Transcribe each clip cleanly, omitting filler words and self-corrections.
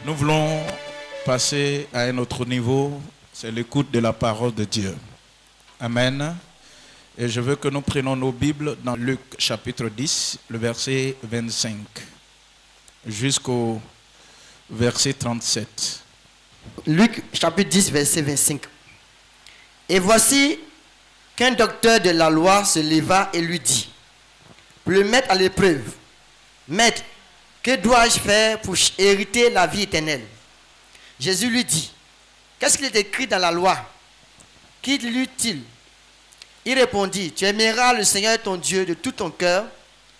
Nous voulons passer à un autre niveau, c'est l'écoute de la parole de Dieu. Amen. Et je veux que nous prenions nos Bibles dans Luc chapitre 10, le verset 25, jusqu'au verset 37. Luc chapitre 10, verset 25. Et voici qu'un docteur de la loi se leva et lui dit, pour le mettre à l'épreuve, Maître, que dois-je faire pour hériter la vie éternelle? Jésus lui dit, qu'est-ce qu'il est écrit dans la loi? Qui lut-il? Il répondit, tu aimeras le Seigneur ton Dieu de tout ton cœur,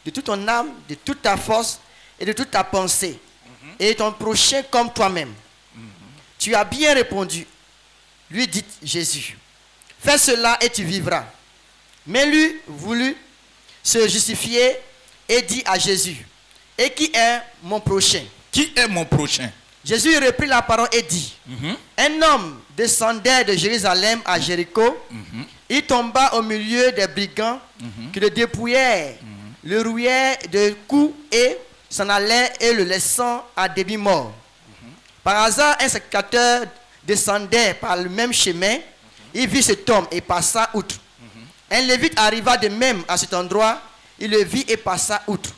de toute ton âme, de toute ta force et de toute ta pensée, et ton prochain comme toi-même. Tu as bien répondu, lui dit Jésus. Fais cela et tu vivras. Mais lui voulut se justifier et dit à Jésus, et qui est mon prochain? Qui est mon prochain? Jésus reprit la parole et dit, un homme descendait de Jérusalem à Jéricho. Il tomba au milieu des brigands qui le dépouillèrent, le rouillèrent de coups et s'en allait et le laissant à demi mort. Par hasard, un sacrificateur descendait par le même chemin. Il vit cet homme et passa outre. Un lévite arriva de même à cet endroit. Il le vit et passa outre.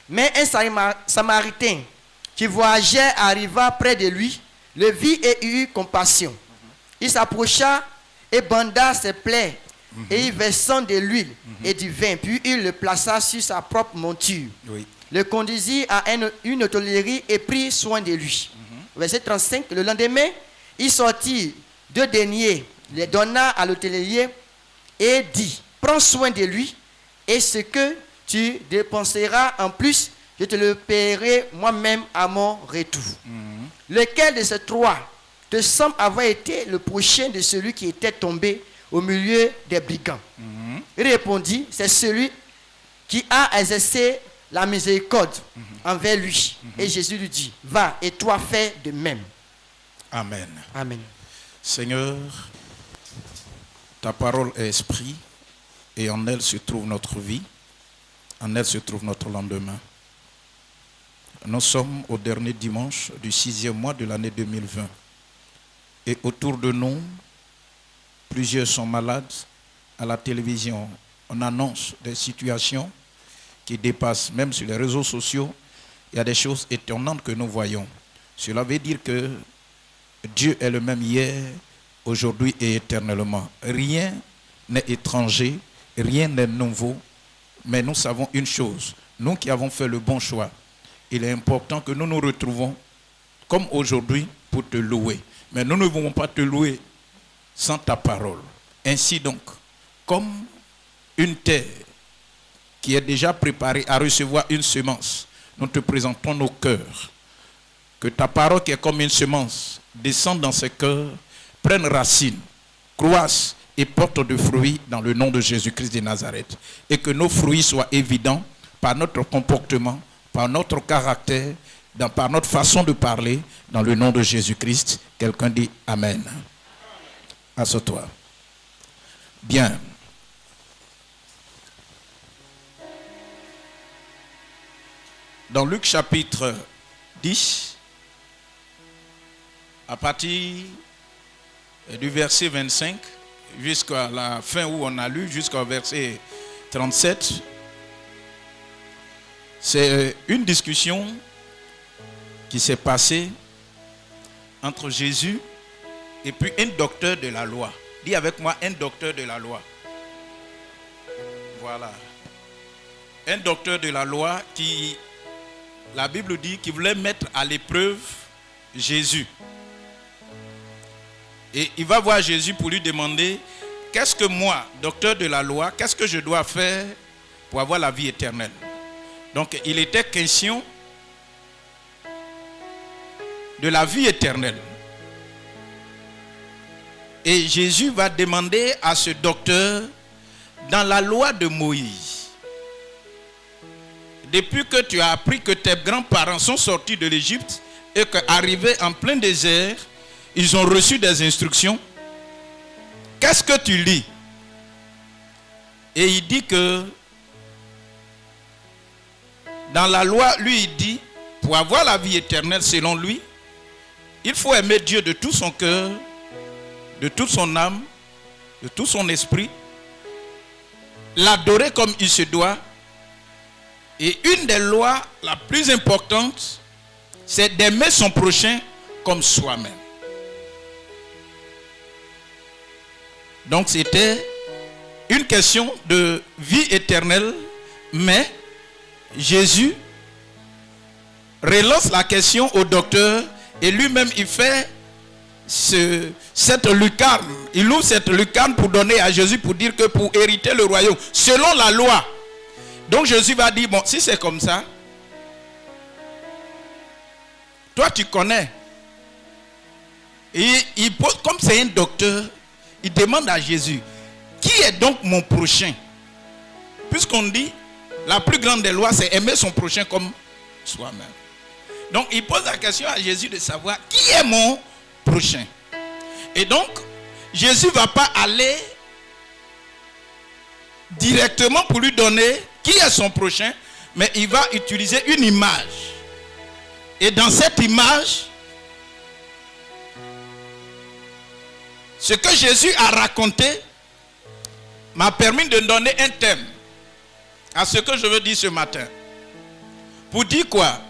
Mais un samaritain qui voyageait arriva près de lui, le vit et eut compassion. Il s'approcha et banda ses plaies, et y versant de l'huile et du vin, puis il le plaça sur sa propre monture. Le conduisit à une hôtellerie et prit soin de lui. Verset 35, le lendemain, il sortit 2 deniers, les donna à l'hôtelier et dit, prends soin de lui, et ce que tu dépenseras en plus, je te le paierai moi-même à mon retour. Lequel de ces 3 te semble avoir été le prochain de celui qui était tombé au milieu des brigands? Il répondit, c'est celui qui a exercé la miséricorde envers lui. Et Jésus lui dit, va et toi fais de même. Amen. Amen. Seigneur, ta parole est esprit et en elle se trouve notre vie, en elle se trouve notre lendemain. Nous sommes au dernier dimanche du 6e mois de l'année 2020 et autour de nous, plusieurs sont malades. À la télévision, on annonce des situations qui dépassent même sur les réseaux sociaux. Il y a des choses étonnantes que nous voyons. Cela veut dire que Dieu est le même hier, aujourd'hui et éternellement. Rien n'est étranger, rien n'est nouveau, mais nous savons une chose, nous qui avons fait le bon choix, il est important que nous nous retrouvons comme aujourd'hui pour te louer. Mais nous ne pouvons pas te louer sans ta parole. Ainsi donc, comme une terre qui est déjà préparée à recevoir une semence, nous te présentons nos cœurs. Que ta parole qui est comme une semence descende dans ces cœurs, prenne racine, croisse et porte de fruits dans le nom de Jésus-Christ de Nazareth. Et que nos fruits soient évidents par notre comportement, par notre caractère, par notre façon de parler, dans le nom de Jésus-Christ. Quelqu'un dit Amen. Assois-toi. Bien. Dans Luc chapitre 10, à partir du verset 25, jusqu'à la fin où on a lu, jusqu'au verset 37, c'est une discussion qui s'est passée entre Jésus et puis un docteur de la loi. Dis avec moi, un docteur de la loi. Voilà. Un docteur de la loi qui, la Bible dit, qu'il voulait mettre à l'épreuve Jésus. Et il va voir Jésus pour lui demander, qu'est-ce que moi, docteur de la loi, qu'est-ce que je dois faire pour avoir la vie éternelle? Donc, il était question de la vie éternelle. Et Jésus va demander à ce docteur, dans la loi de Moïse, depuis que tu as appris que tes grands-parents sont sortis de l'Égypte et qu'arrivés en plein désert, ils ont reçu des instructions, qu'est-ce que tu lis? Et il dit que dans la loi, lui, il dit, pour avoir la vie éternelle selon lui, Il faut aimer Dieu de tout son cœur, de toute son âme, de tout son esprit, l'adorer comme il se doit. Et une des lois la plus importante, c'est d'aimer son prochain comme soi-même. Donc c'était une question de vie éternelle, mais Jésus relance la question au docteur et lui-même il fait cette lucarne. Il ouvre cette lucarne pour donner à Jésus, pour dire que pour hériter le royaume, selon la loi. Donc Jésus va dire, bon, si c'est comme ça, toi tu connais. Et il pose, comme c'est un docteur, il demande à Jésus, qui est donc mon prochain? Puisqu'on dit, la plus grande des lois, c'est aimer son prochain comme soi-même. Donc il pose la question à Jésus de savoir, qui est mon prochain? Et donc, Jésus ne va pas aller directement pour lui donner qui est son prochain, mais il va utiliser une image. Et dans cette image, ce que Jésus a raconté m'a permis de donner un thème à ce que je veux dire ce matin. Pour dire quoi?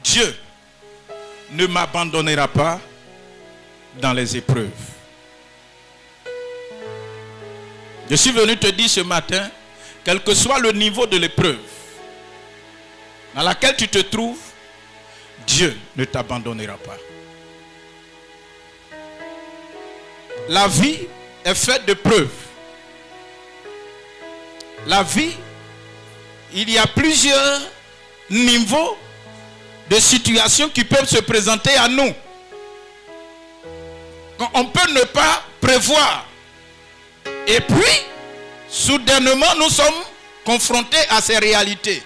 Dieu ne m'abandonnera pas dans les épreuves. Je suis venu te dire ce matin, quel que soit le niveau de l'épreuve dans laquelle tu te trouves, Dieu ne t'abandonnera pas. La vie est faite de preuves. La vie, il y a plusieurs niveaux de situations qui peuvent se présenter à nous. On peut ne pas prévoir. Et puis, soudainement, nous sommes confrontés à ces réalités.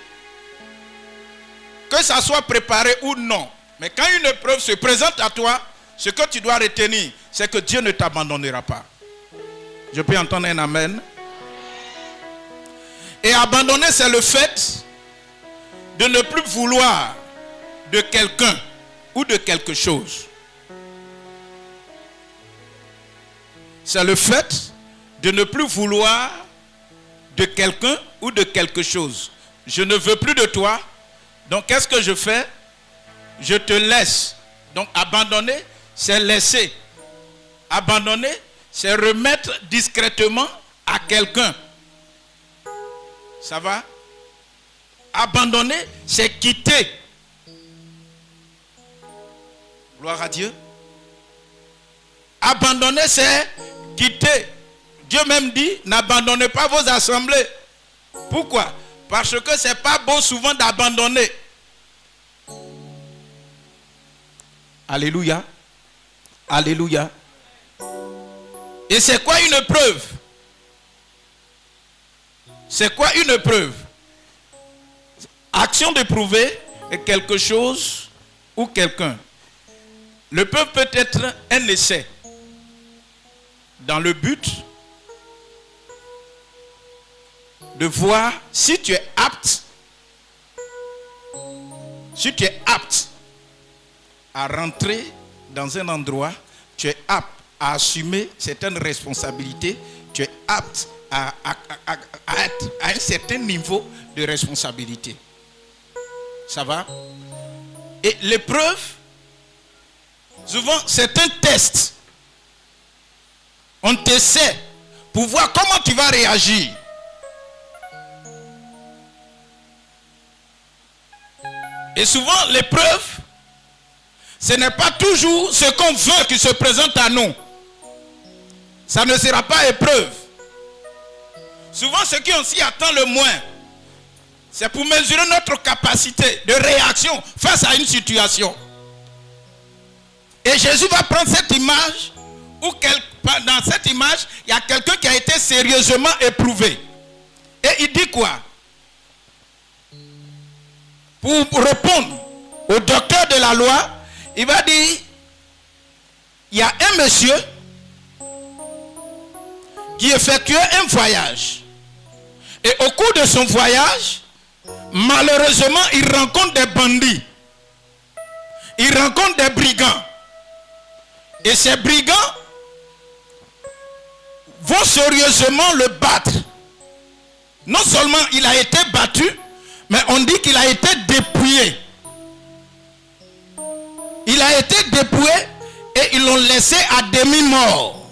Que ça soit préparé ou non. Mais quand une épreuve se présente à toi, ce que tu dois retenir, c'est que Dieu ne t'abandonnera pas. Je peux entendre un amen. Et abandonner, c'est le fait de ne plus vouloir de quelqu'un ou de quelque chose. C'est le fait de ne plus vouloir de quelqu'un ou de quelque chose. Je ne veux plus de toi. Donc qu'est-ce que je fais? Je te laisse. Donc abandonner, c'est laisser. Abandonner, c'est remettre discrètement à quelqu'un. Ça va? Abandonner, c'est quitter. Gloire à Dieu. Abandonner, c'est quitter. Dieu même dit, n'abandonnez pas vos assemblées. Pourquoi? Parce que ce n'est pas bon souvent d'abandonner. Alléluia. Alléluia. Et c'est quoi une preuve? C'est quoi une preuve? Action de prouver quelque chose ou quelqu'un. Le preuve peut être un essai dans le but de voir si tu es apte, à rentrer dans un endroit, tu es apte à assumer certaines responsabilités, tu es apte à être à un certain niveau de responsabilité. Ça va? Et l'épreuve, souvent, c'est un test. On t'essaie pour voir comment tu vas réagir. Et souvent, l'épreuve, ce n'est pas toujours ce qu'on veut qui se présente à nous. Ça ne sera pas épreuve. Souvent, ce qu'on s'y attend le moins, c'est pour mesurer notre capacité de réaction face à une situation. Et Jésus va prendre cette image, où dans cette image, il y a quelqu'un qui a été sérieusement éprouvé. Et il dit quoi? Pour répondre au docteur de la loi, il va dire, il y a un monsieur qui effectuait un voyage. Et au cours de son voyage, malheureusement, il rencontre des bandits. Il rencontre des brigands. Et ces brigands vont sérieusement le battre. Non seulement il a été battu, mais on dit qu'il a été dépouillé. Il a été dépouillé et ils l'ont laissé à demi-mort.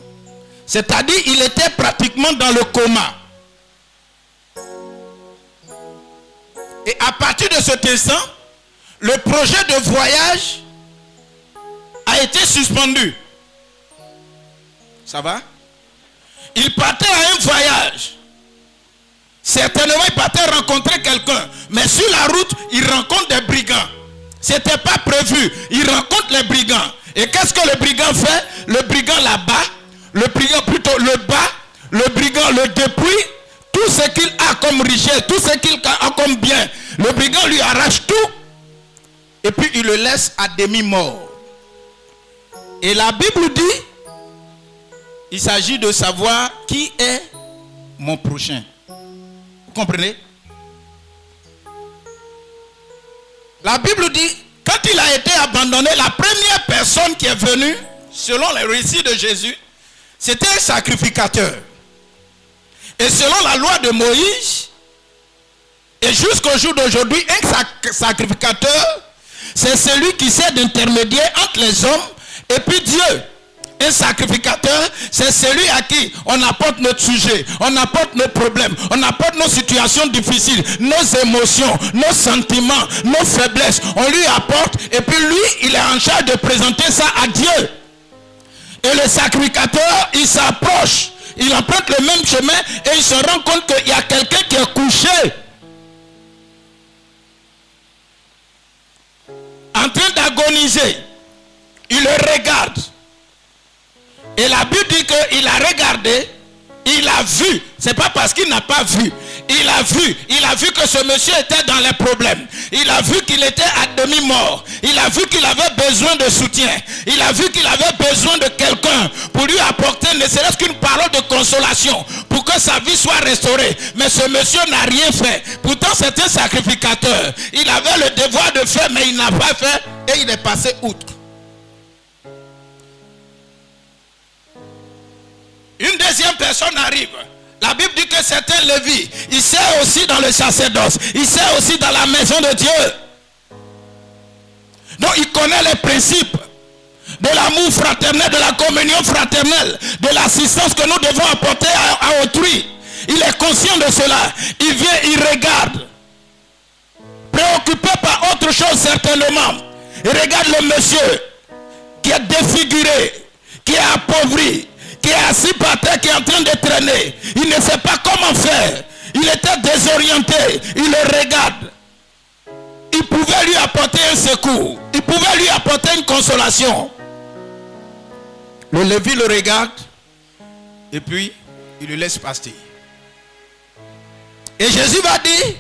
C'est-à-dire il était pratiquement dans le coma. Et à partir de cet instant, le projet de voyage a été suspendu. Ça va? Il partait à un voyage. Certainement, il partait rencontrer quelqu'un. Mais sur la route, il rencontre des brigands. Ce n'était pas prévu. Il rencontre les brigands. Et qu'est-ce que le brigand fait? Le brigand là-bas, le brigand plutôt le bat, le brigand le dépouille. Tout ce qu'il a comme richesse, tout ce qu'il a comme bien, le brigand lui arrache tout. Et puis il le laisse à demi-mort. Et la Bible dit, il s'agit de savoir qui est mon prochain. Vous comprenez? La Bible dit, quand il a été abandonné, la première personne qui est venue, selon les récits de Jésus, c'était un sacrificateur. Et selon la loi de Moïse, et jusqu'au jour d'aujourd'hui, un sacrificateur, c'est celui qui sert d'intermédiaire entre les hommes et puis Dieu. Un sacrificateur, c'est celui à qui on apporte notre sujet, on apporte nos problèmes, on apporte nos situations difficiles, nos émotions, nos sentiments, nos faiblesses. On lui apporte et puis lui, il est en charge de présenter ça à Dieu. Et le sacrificateur, il s'approche, il emprunte le même chemin et il se rend compte qu'il y a quelqu'un qui est couché, en train d'agoniser. Il le regarde. Et la Bible dit qu'il a regardé, il a vu. C'est pas parce qu'il n'a pas vu. Il a vu que ce monsieur était dans les problèmes. Il a vu qu'il était à demi-mort. Il a vu qu'il avait besoin de soutien. Il a vu qu'il avait besoin de quelqu'un pour lui apporter ne serait-ce qu'une parole de consolation pour que sa vie soit restaurée. Mais ce monsieur n'a rien fait. Pourtant c'est un sacrificateur. Il avait le devoir de faire, mais il n'a pas fait et il est passé outre. Une deuxième personne arrive. La Bible dit que c'est un Lévi. Il sert aussi dans le sacerdoce. Il sert aussi dans la maison de Dieu. Donc il connaît les principes de l'amour fraternel, de la communion fraternelle, de l'assistance que nous devons apporter à autrui. Il est conscient de cela. Il vient, il regarde. Préoccupé par autre chose certainement. Il regarde le monsieur qui est défiguré, qui est appauvri, qui est assis par terre, qui est en train de traîner. Il ne sait pas comment faire. Il était désorienté. Il le regarde. Il pouvait lui apporter un secours. Il pouvait lui apporter une consolation. Le Lévi le regarde. Et puis, il le laisse passer. Et Jésus va dire,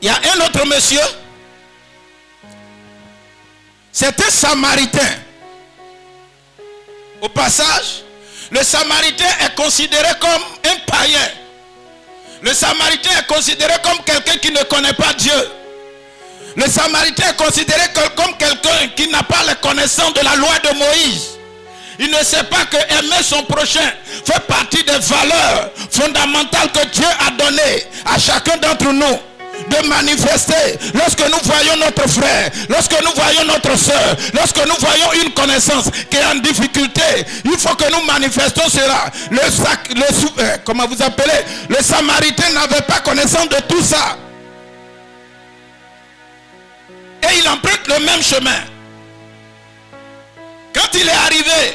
il y a un autre monsieur. C'est un Samaritain. Au passage, le Samaritain est considéré comme un païen. Le Samaritain est considéré comme quelqu'un qui ne connaît pas Dieu. Le Samaritain est considéré comme quelqu'un qui n'a pas la connaissance de la loi de Moïse. Il ne sait pas que aimer son prochain fait partie des valeurs fondamentales que Dieu a données à chacun d'entre nous. De manifester lorsque nous voyons notre frère, lorsque nous voyons notre soeur, lorsque nous voyons une connaissance qui est en difficulté, il faut que nous manifestons cela. Comment vous appelez? Le Samaritain n'avait pas connaissance de tout ça. Et il emprunte le même chemin. Quand il est arrivé,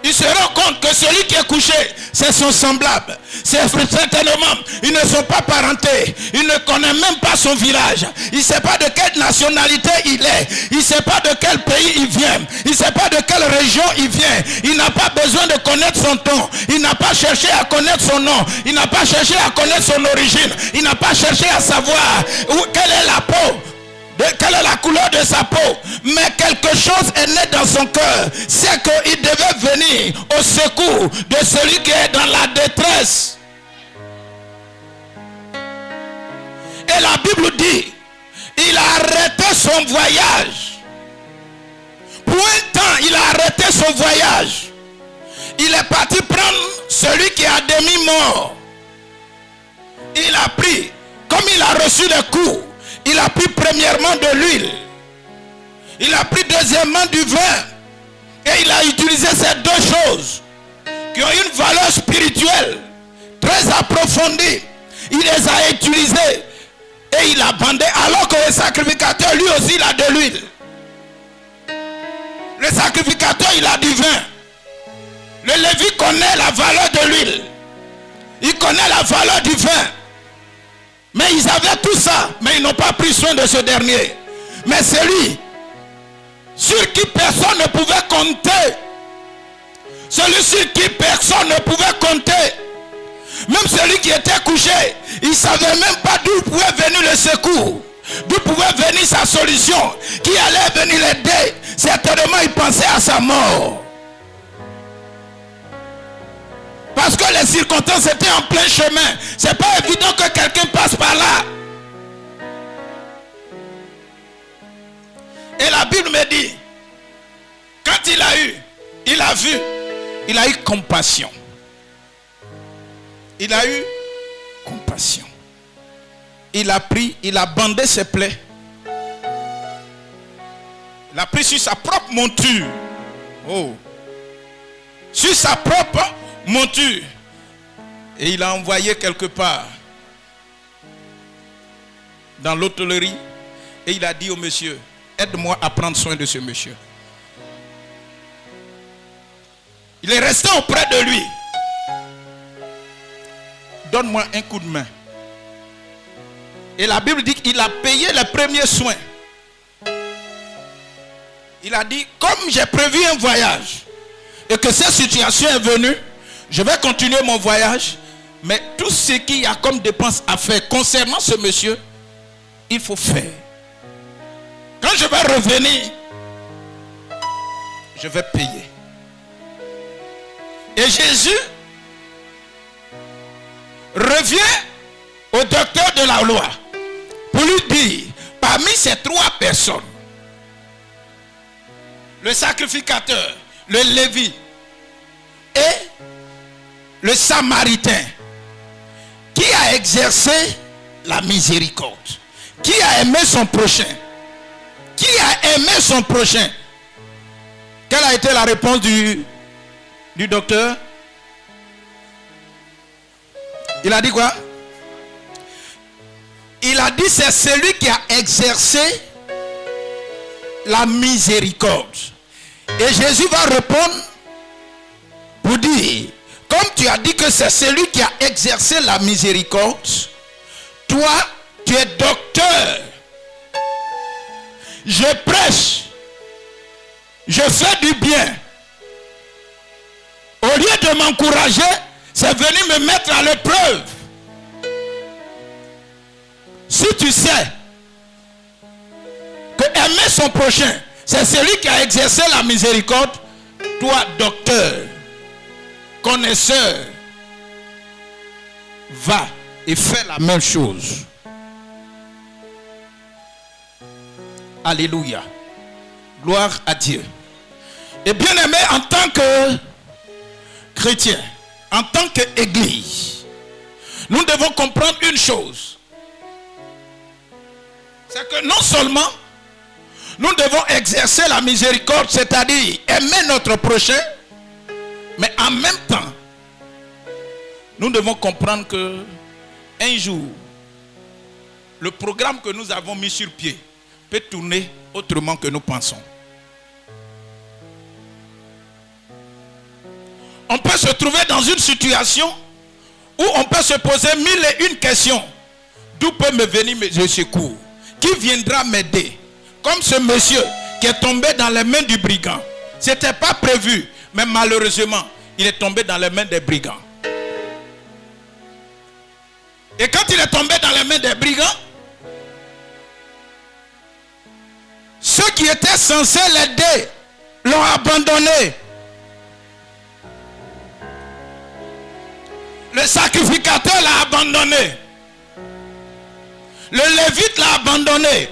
il se rend compte que celui qui est couché, c'est son semblable. C'est certainement, ils ne sont pas parentés. Il ne connaît même pas son village. Il ne sait pas de quelle nationalité il est. Il ne sait pas de quel pays il vient. Il ne sait pas de quelle région il vient. Il n'a pas besoin de connaître son ton. Il n'a pas cherché à connaître son nom. Il n'a pas cherché à connaître son origine. Il n'a pas cherché à savoir quelle est la peau. Quelle est la couleur de sa peau. Mais quelque chose est né dans son cœur. C'est qu'il devait venir au secours de celui qui est dans la détresse. Et la Bible dit il a arrêté son voyage. Pour un temps, il a arrêté son voyage. Il est parti prendre celui qui est à demi-mort. Il a pris, comme il a reçu les coups, il a pris premièrement de l'huile. Il a pris deuxièmement du vin. Et il a utilisé ces deux choses qui ont une valeur spirituelle très approfondie. Il les a utilisées et il a bandé, alors que le sacrificateur lui aussi il a de l'huile. Le sacrificateur il a du vin. Le Lévi connaît la valeur de l'huile. Il connaît la valeur du vin. Mais ils avaient tout ça, mais ils n'ont pas pris soin de ce dernier. Mais celui sur qui personne ne pouvait compter, celui sur qui personne ne pouvait compter, même celui qui était couché, il ne savait même pas d'où pouvait venir le secours, d'où pouvait venir sa solution, qui allait venir l'aider. Certainement il pensait à sa mort. Parce que les circonstances étaient en plein chemin. C'est pas évident que quelqu'un passe par là. Et la Bible me dit, quand il a vu, il a eu compassion. Il a eu compassion. Il a pris, il a bandé ses plaies. Il a pris sur sa propre monture. Oh. Sur sa propre monture. Et il a envoyé quelque part dans l'hôtellerie. Et il a dit au monsieur, aide-moi à prendre soin de ce monsieur. Il est resté auprès de lui. Donne-moi un coup de main. Et la Bible dit qu'il a payé les premiers soins. Il a dit, comme j'ai prévu un voyage et que cette situation est venue, je vais continuer mon voyage, mais tout ce qu'il y a comme dépense à faire concernant ce monsieur, il faut faire. Quand je vais revenir, je vais payer. Et Jésus revient au docteur de la loi pour lui dire, parmi ces trois personnes, le sacrificateur, le Lévi et le Samaritain, qui a exercé la miséricorde, qui a aimé son prochain, qui a aimé son prochain. Quelle a été la réponse du docteur? Il a dit quoi? Il a dit c'est celui qui a exercé la miséricorde. Et Jésus va répondre pour dire, comme tu as dit que c'est celui qui a exercé la miséricorde, toi tu es docteur. Je prêche, je fais du bien. Au lieu de m'encourager, c'est venu me mettre à l'épreuve. Si tu sais que aimer son prochain, c'est celui qui a exercé la miséricorde, toi, docteur, connaisseur, va et fais la même chose. Alléluia. Gloire à Dieu. Et bien aimé, en tant que chrétien, en tant qu'église, nous devons comprendre une chose. C'est que non seulement nous devons exercer la miséricorde, c'est-à-dire aimer notre prochain, mais en même temps, nous devons comprendre que un jour, le programme que nous avons mis sur pied peut tourner autrement que nous pensons. On peut se trouver dans une situation où on peut se poser 1001 questions. D'où peut me venir mes secours? Qui viendra m'aider? Comme ce monsieur qui est tombé dans les mains du brigand. Ce n'était pas prévu, mais malheureusement, il est tombé dans les mains des brigands. Et quand il est tombé dans les mains des brigands, ceux qui étaient censés l'aider l'ont abandonné. Le sacrificateur l'a abandonné. Le lévite l'a abandonné.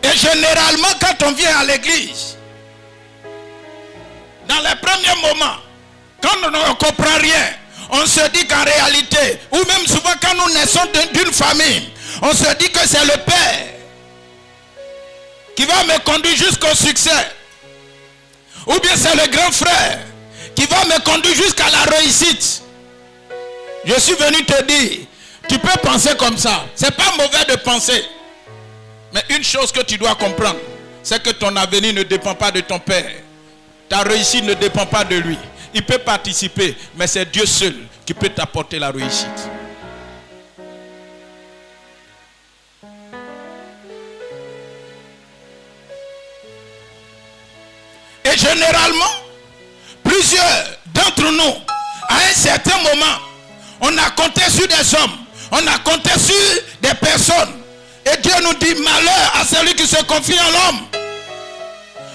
Et généralement, quand on vient à l'église, dans les premiers moments, quand on ne comprend rien, on se dit qu'en réalité, ou même souvent quand nous naissons d'une famille, on se dit que c'est le Père qui va me conduire jusqu'au succès. Ou bien c'est le grand frère qui va me conduire jusqu'à la réussite. Je suis venu te dire, tu peux penser comme ça. C'est pas mauvais de penser. Mais une chose que tu dois comprendre, c'est que ton avenir ne dépend pas de ton père. Ta réussite ne dépend pas de lui. Il peut participer, mais c'est Dieu seul qui peut t'apporter la réussite. Et généralement, plusieurs d'entre nous, à un certain moment, on a compté sur des hommes, on a compté sur des personnes. Et Dieu nous dit malheur à celui qui se confie en l'homme.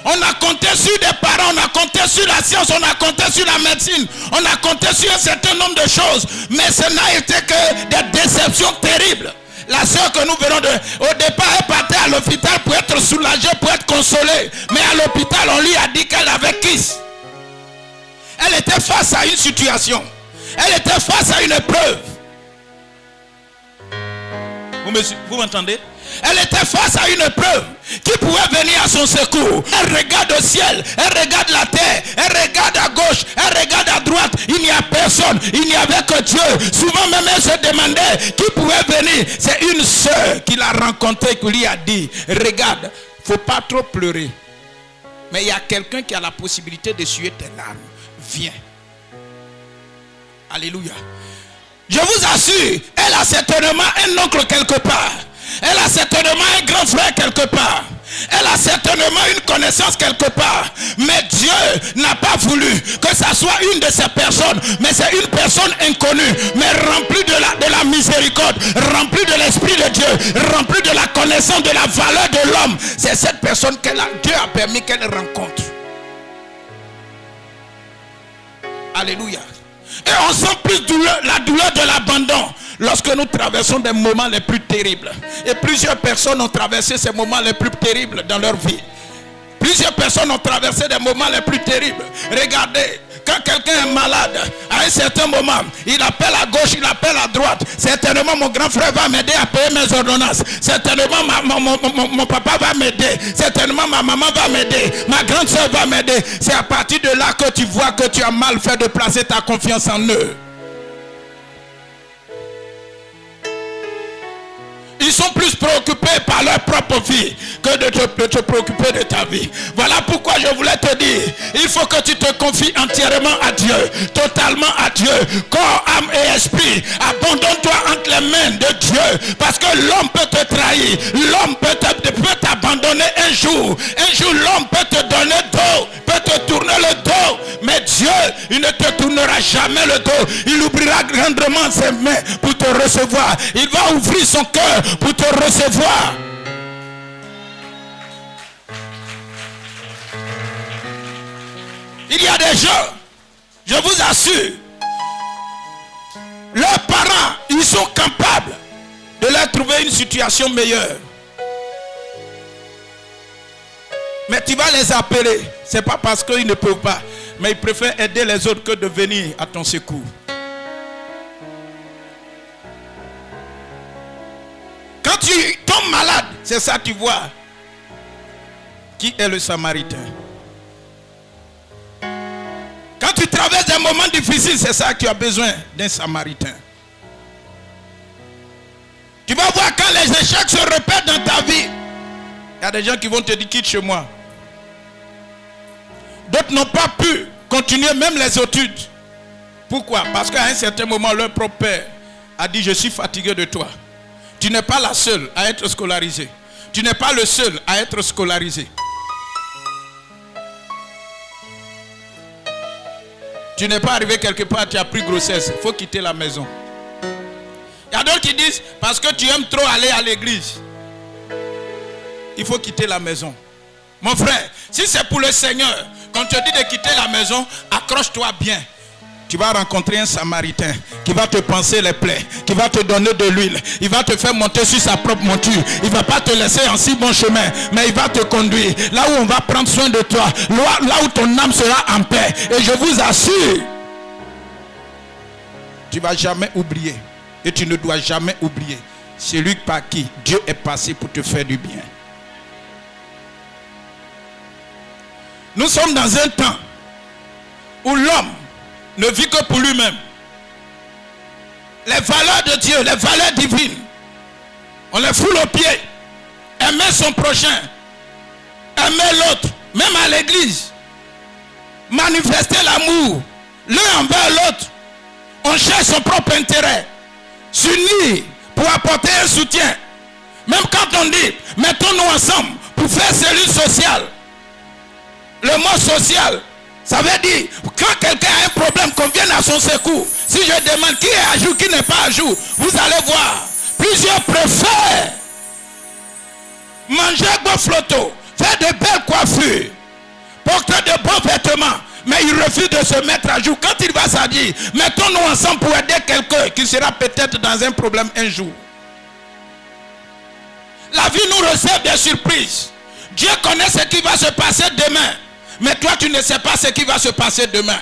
On a compté sur des parents, on a compté sur la science, on a compté sur la médecine, on a compté sur un certain nombre de choses. Mais ce n'a été que des déceptions terribles. La sœur que nous venons au départ, elle partait à l'hôpital pour être soulagée, pour être consolée. Mais à l'hôpital, on lui a dit qu'elle avait kiss. Elle était face à une situation. Elle était face à une épreuve. Vous m'entendez? Elle était face à une épreuve qui pouvait venir à son secours. Elle regarde au ciel, elle regarde la terre, elle regarde à gauche, elle regarde à droite. Il n'y a personne, il n'y avait que Dieu. Souvent même elle se demandait qui pouvait venir. C'est une sœur qui l'a rencontrée qui lui a dit, regarde, il ne faut pas trop pleurer. Mais il y a quelqu'un qui a la possibilité d'essuyer tes larmes. Viens. Alléluia. Je vous assure, elle a certainement un oncle quelque part. Elle a certainement un grand frère quelque part. Elle a certainement une connaissance quelque part. Mais Dieu n'a pas voulu que ça soit une de ces personnes. Mais c'est une personne inconnue. Mais remplie de la miséricorde. Remplie de l'Esprit de Dieu. Remplie de la connaissance de la valeur de l'homme. C'est cette personne que Dieu a permis qu'elle rencontre. Alléluia. Et on sent plus la douleur de l'abandon lorsque nous traversons des moments les plus terribles. Et plusieurs personnes ont traversé ces moments les plus terribles dans leur vie. Plusieurs personnes ont traversé des moments les plus terribles. Regardez, quand quelqu'un est malade, à un certain moment, il appelle à gauche, il appelle à droite. Certainement, mon grand frère va m'aider à payer mes ordonnances. Certainement, mon papa va m'aider. Certainement, ma maman va m'aider. Ma grande soeur va m'aider. C'est à partir de là que tu vois que tu as mal fait de placer ta confiance en eux. Ils sont plus préoccupés par leur propre vie que de te préoccuper de ta vie. Voilà pourquoi je voulais te dire, il faut que tu te confies entièrement à Dieu, totalement à Dieu, corps, âme et esprit. Abandonne-toi entre les mains de Dieu, parce que l'homme peut te trahir, l'homme peut t'abandonner un jour. Un jour, l'homme peut te donner dos, peut te tourner le dos. Mais Dieu, il ne te tournera jamais le dos. Il ouvrira grandement ses mains pour te recevoir. Il va ouvrir son cœur pour te recevoir. Il y a des gens, je vous assure, leurs parents, ils sont capables de leur trouver une situation meilleure. Mais tu vas les appeler, c'est pas parce qu'ils ne peuvent pas, mais ils préfèrent aider les autres que de venir à ton secours. Quand tu tombes malade, c'est ça que tu vois. Qui est le Samaritain? Quand tu traverses des moments difficiles, c'est ça que tu as besoin d'un Samaritain. Tu vas voir quand les échecs se répètent dans ta vie. Il y a des gens qui vont te dire quitte chez moi. D'autres n'ont pas pu continuer même les études. Pourquoi? Parce qu'à un certain moment, leur propre père a dit je suis fatigué de toi. Tu n'es pas la seule à être scolarisée. Tu n'es pas le seul à être scolarisé. Tu n'es pas arrivé quelque part, tu as pris grossesse. Il faut quitter la maison. Il y a d'autres qui disent, parce que tu aimes trop aller à l'église, il faut quitter la maison. Mon frère, si c'est pour le Seigneur, quand on te dit de quitter la maison, accroche-toi bien. Tu vas rencontrer un Samaritain qui va te panser les plaies, qui va te donner de l'huile. Il va te faire monter sur sa propre monture. Il ne va pas te laisser en si bon chemin, mais il va te conduire là où on va prendre soin de toi, là où ton âme sera en paix. Et je vous assure, tu ne vas jamais oublier. Et tu ne dois jamais oublier celui par qui Dieu est passé pour te faire du bien. Nous sommes dans un temps où l'homme ne vit que pour lui-même. Les valeurs de Dieu, les valeurs divines, on les foule aux pieds. Aimer son prochain, aimer l'autre, même à l'église. Manifester l'amour l'un envers l'autre. On cherche son propre intérêt. S'unir pour apporter un soutien. Même quand on dit, mettons-nous ensemble pour faire cellule sociale. Le mot social, ça veut dire, quand quelqu'un a un problème, qu'on vienne à son secours. Si je demande qui est à jour, qui n'est pas à jour, vous allez voir. Plusieurs préfèrent manger bon flotto, faire de belles coiffures, porter de bons vêtements, mais il refuse de se mettre à jour. Quand il va s'agir, mettons-nous ensemble pour aider quelqu'un qui sera peut-être dans un problème un jour. La vie nous réserve des surprises. Dieu connaît ce qui va se passer demain. Mais toi, tu ne sais pas ce qui va se passer demain.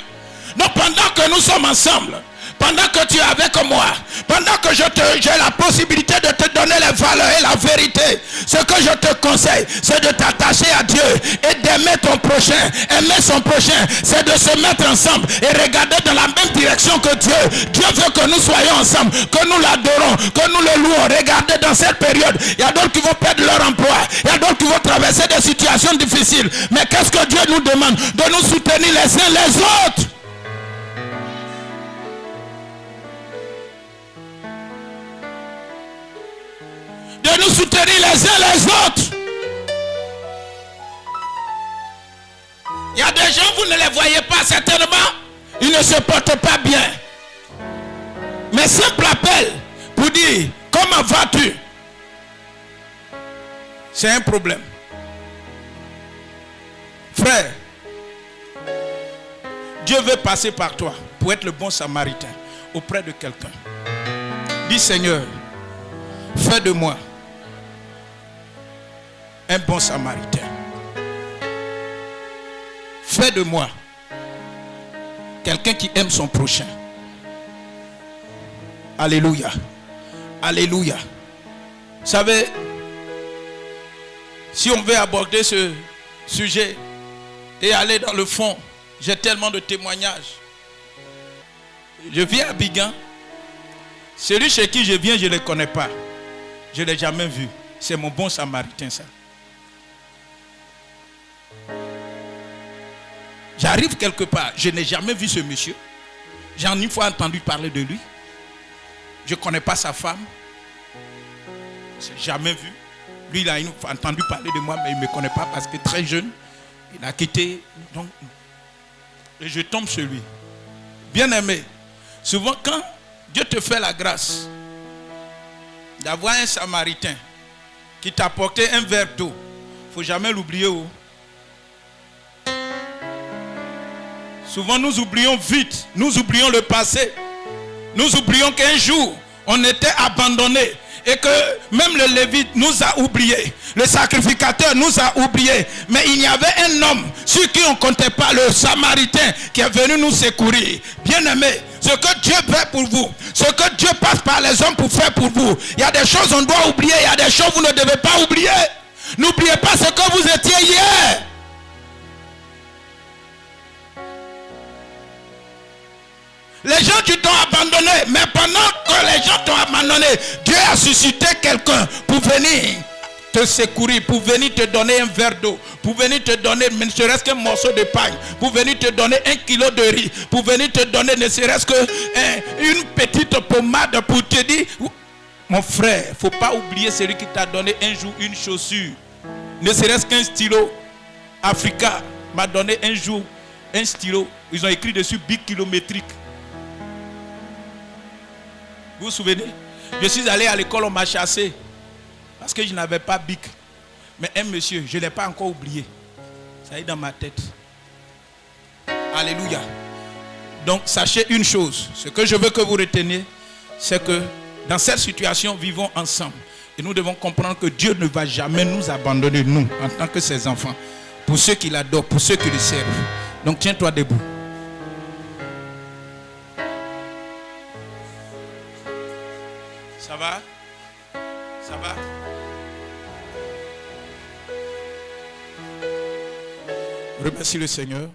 Donc pendant que nous sommes ensemble, pendant que tu es avec moi, pendant que j'ai la possibilité de te donner les valeurs et la vérité, ce que je te conseille, c'est de t'attacher à Dieu et d'aimer ton prochain. Aimer son prochain, c'est de se mettre ensemble et regarder dans la même direction que Dieu. Dieu veut que nous soyons ensemble, que nous l'adorons, que nous le louons. Regardez dans cette période, il y a d'autres qui vont perdre leur emploi, il y a d'autres qui vont traverser des situations difficiles. Mais qu'est-ce que Dieu nous demande? De nous soutenir les uns les autres. De nous soutenir les uns les autres. Il y a des gens, vous ne les voyez pas certainement, ils ne se portent pas bien. Mais simple appel pour dire, comment vas-tu? C'est un problème. Frère, Dieu veut passer par toi pour être le bon samaritain auprès de quelqu'un. Dis Seigneur, fais de moi un bon samaritain. Fais de moi quelqu'un qui aime son prochain. Alléluia. Alléluia. Vous savez, si on veut aborder ce sujet et aller dans le fond, j'ai tellement de témoignages. Je viens à Bigan. Celui chez qui je viens, je ne le connais pas. Je ne l'ai jamais vu. C'est mon bon samaritain, ça. J'arrive quelque part, je n'ai jamais vu ce monsieur. J'ai une fois entendu parler de lui. Je ne connais pas sa femme. Je n'ai jamais vu. Lui, il a entendu parler de moi, mais il ne me connaît pas parce que très jeune, il a quitté. Donc, et je tombe sur lui. Bien aimé, souvent quand Dieu te fait la grâce d'avoir un samaritain qui t'a apporté un verre d'eau, il ne faut jamais l'oublier. Oh. Souvent nous oublions vite, nous oublions le passé. Nous oublions qu'un jour, on était abandonnés. Et que même le Lévite nous a oubliés. Le sacrificateur nous a oubliés. Mais il y avait un homme sur qui on ne comptait pas, le Samaritain, qui est venu nous secourir. Bien-aimés, ce que Dieu fait pour vous, ce que Dieu passe par les hommes pour faire pour vous, il y a des choses qu'on doit oublier, il y a des choses que vous ne devez pas oublier. N'oubliez pas ce que vous étiez hier. Les gens qui t'ont abandonné, mais pendant que les gens t'ont abandonné, Dieu a suscité quelqu'un pour venir te secourir, pour venir te donner un verre d'eau, pour venir te donner ne serait-ce qu'un morceau de pain, pour venir te donner 1 kilo de riz, pour venir te donner ne serait-ce qu'une petite pommade pour te dire, mon frère, il ne faut pas oublier celui qui t'a donné un jour une chaussure, ne serait-ce qu'un stylo. Africa m'a donné un jour un stylo, ils ont écrit dessus bic kilométrique. Vous vous souvenez? Je suis allé à l'école, on m'a chassé. Parce que je n'avais pas bic. Mais un monsieur, je ne l'ai pas encore oublié. Ça est dans ma tête. Alléluia. Donc sachez une chose, ce que je veux que vous reteniez, c'est que dans cette situation, vivons ensemble. Et nous devons comprendre que Dieu ne va jamais nous abandonner, nous, en tant que ses enfants, pour ceux qui l'adorent, pour ceux qui le servent. Donc tiens-toi debout. Ça va? Ça va? Remercie le Seigneur.